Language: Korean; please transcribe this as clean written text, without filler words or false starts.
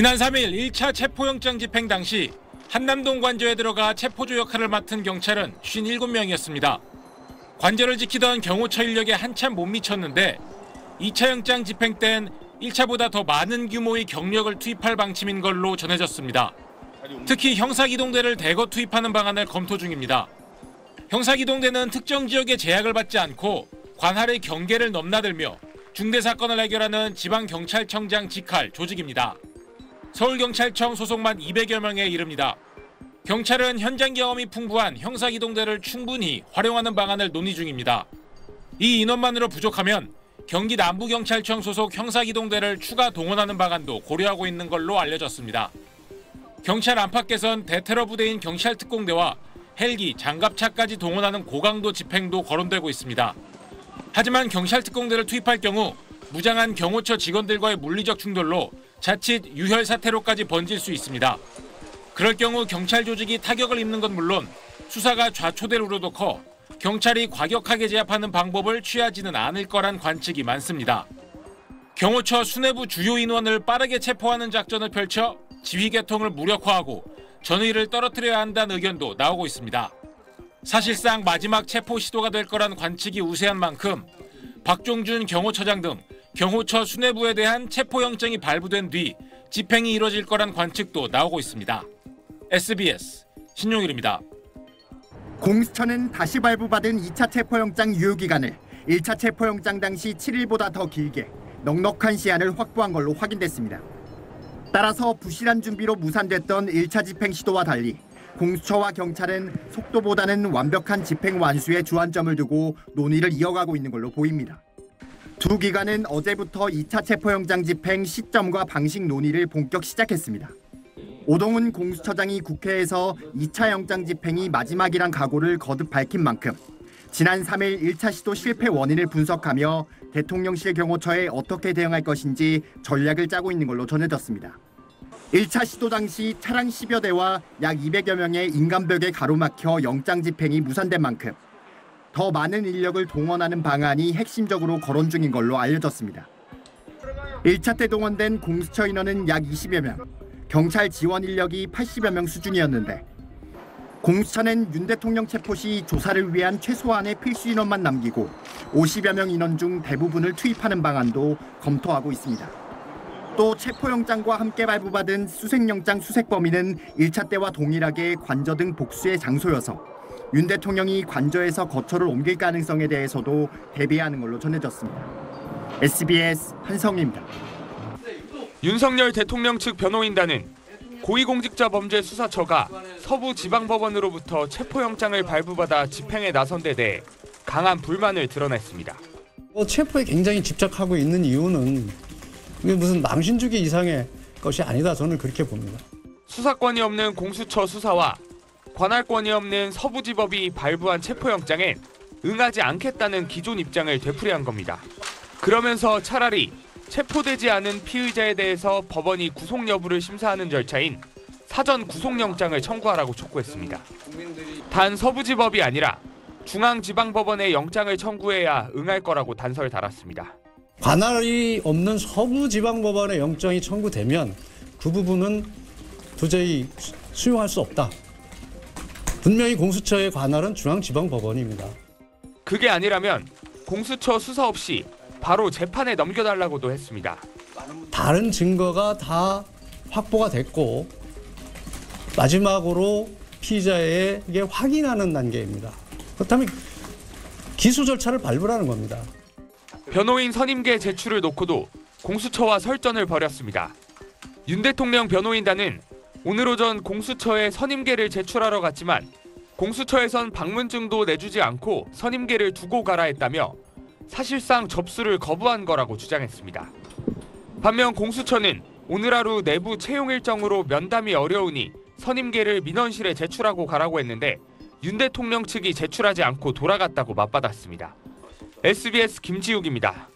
지난 3일 1차 체포영장 집행 당시 한남동 관저에 들어가 체포조 역할을 맡은 경찰은 57명이었습니다. 관저를 지키던 경호처 인력에 한참 못 미쳤는데 2차 영장 집행 땐 1차보다 더 많은 규모의 경력을 투입할 방침인 걸로 전해졌습니다. 특히 형사기동대를 대거 투입하는 방안을 검토 중입니다. 형사기동대는 특정 지역에 제약을 받지 않고 관할의 경계를 넘나들며 중대사건을 해결하는 지방경찰청장 직할 조직입니다. 서울경찰청 소속만 200여 명에 이릅니다. 경찰은 현장 경험이 풍부한 형사기동대를 충분히 활용하는 방안을 논의 중입니다. 이 인원만으로 부족하면 경기 남부경찰청 소속 형사기동대를 추가 동원하는 방안도 고려하고 있는 걸로 알려졌습니다. 경찰 안팎에선 대테러 부대인 경찰특공대와 헬기, 장갑차까지 동원하는 고강도 집행도 거론되고 있습니다. 하지만 경찰특공대를 투입할 경우 무장한 경호처 직원들과의 물리적 충돌로 자칫 유혈 사태로까지 번질 수 있습니다. 그럴 경우 경찰 조직이 타격을 입는 건 물론 수사가 좌초될 우려도 커 경찰이 과격하게 제압하는 방법을 취하지는 않을 거란 관측이 많습니다. 경호처 수뇌부 주요 인원을 빠르게 체포하는 작전을 펼쳐 지휘 계통을 무력화하고 전의를 떨어뜨려야 한다는 의견도 나오고 있습니다. 사실상 마지막 체포 시도가 될 거란 관측이 우세한 만큼 박종준 경호처장 등 경호처 수뇌부에 대한 체포영장이 발부된 뒤 집행이 이뤄질 거란 관측도 나오고 있습니다. SBS 신용일입니다. 공수처는 다시 발부받은 2차 체포영장 유효기간을 1차 체포영장 당시 7일보다 더 길게 넉넉한 시한을 확보한 걸로 확인됐습니다. 따라서 부실한 준비로 무산됐던 1차 집행 시도와 달리 공수처와 경찰은 속도보다는 완벽한 집행 완수에 주안점을 두고 논의를 이어가고 있는 걸로 보입니다. 두 기관은 어제부터 2차 체포영장 집행 시점과 방식 논의를 본격 시작했습니다. 오동훈 공수처장이 국회에서 2차 영장 집행이 마지막이란 각오를 거듭 밝힌 만큼 지난 3일 1차 시도 실패 원인을 분석하며 대통령실 경호처에 어떻게 대응할 것인지 전략을 짜고 있는 걸로 전해졌습니다. 1차 시도 당시 차량 10여 대와 약 200여 명의 인간벽에 가로막혀 영장 집행이 무산된 만큼 더 많은 인력을 동원하는 방안이 핵심적으로 거론 중인 걸로 알려졌습니다. 1차 때 동원된 공수처 인원은 약 20여 명, 경찰 지원 인력이 80여 명 수준이었는데 공수처는 윤 대통령 체포 시 조사를 위한 최소한의 필수 인원만 남기고 50여 명 인원 중 대부분을 투입하는 방안도 검토하고 있습니다. 또 체포영장과 함께 발부받은 수색영장 수색 범위는 1차 때와 동일하게 관저 등 복수의 장소여서 윤 대통령이 관저에서 거처를 옮길 가능성에 대해서도 대비하는 걸로 전해졌습니다. SBS 한성입니다. 윤석열 대통령 측 변호인단은 고위공직자범죄수사처가 서부지방법원으로부터 체포영장을 발부받아 집행에 나선 데 대해 강한 불만을 드러냈습니다. 체포에 굉장히 집착하고 있는 이유는 이게 무슨 망신주기 이상의 것이 아니다, 저는 그렇게 봅니다. 수사권이 없는 공수처 수사와 관할권이 없는 서부지법이 발부한 체포영장엔 응하지 않겠다는 기존 입장을 되풀이한 겁니다. 그러면서 차라리 체포되지 않은 피의자에 대해서 법원이 구속 여부를 심사하는 절차인 사전 구속영장을 청구하라고 촉구했습니다. 단 서부지법이 아니라 중앙지방법원에 영장을 청구해야 응할 거라고 단서를 달았습니다. 관할이 없는 서부지방법원에 영장이 청구되면 그 부분은 도저히 수용할 수 없다. 분명히 공수처의 관할은 중앙지방법원입니다. 그게 아니라면 공수처 수사 없이 바로 재판에 넘겨달라고도 했습니다. 다른 증거가 다 확보가 됐고 마지막으로 피의자에게 확인하는 단계입니다. 그렇다면 기소 절차를 밟으라는 겁니다. 변호인 선임계 제출을 놓고도 공수처와 설전을 벌였습니다. 윤 대통령 변호인단은 오늘 오전 공수처에 선임계를 제출하러 갔지만 공수처에선 방문증도 내주지 않고 선임계를 두고 가라 했다며 사실상 접수를 거부한 거라고 주장했습니다. 반면 공수처는 오늘 하루 내부 채용 일정으로 면담이 어려우니 선임계를 민원실에 제출하고 가라고 했는데 윤 대통령 측이 제출하지 않고 돌아갔다고 맞받았습니다. SBS 김지욱입니다.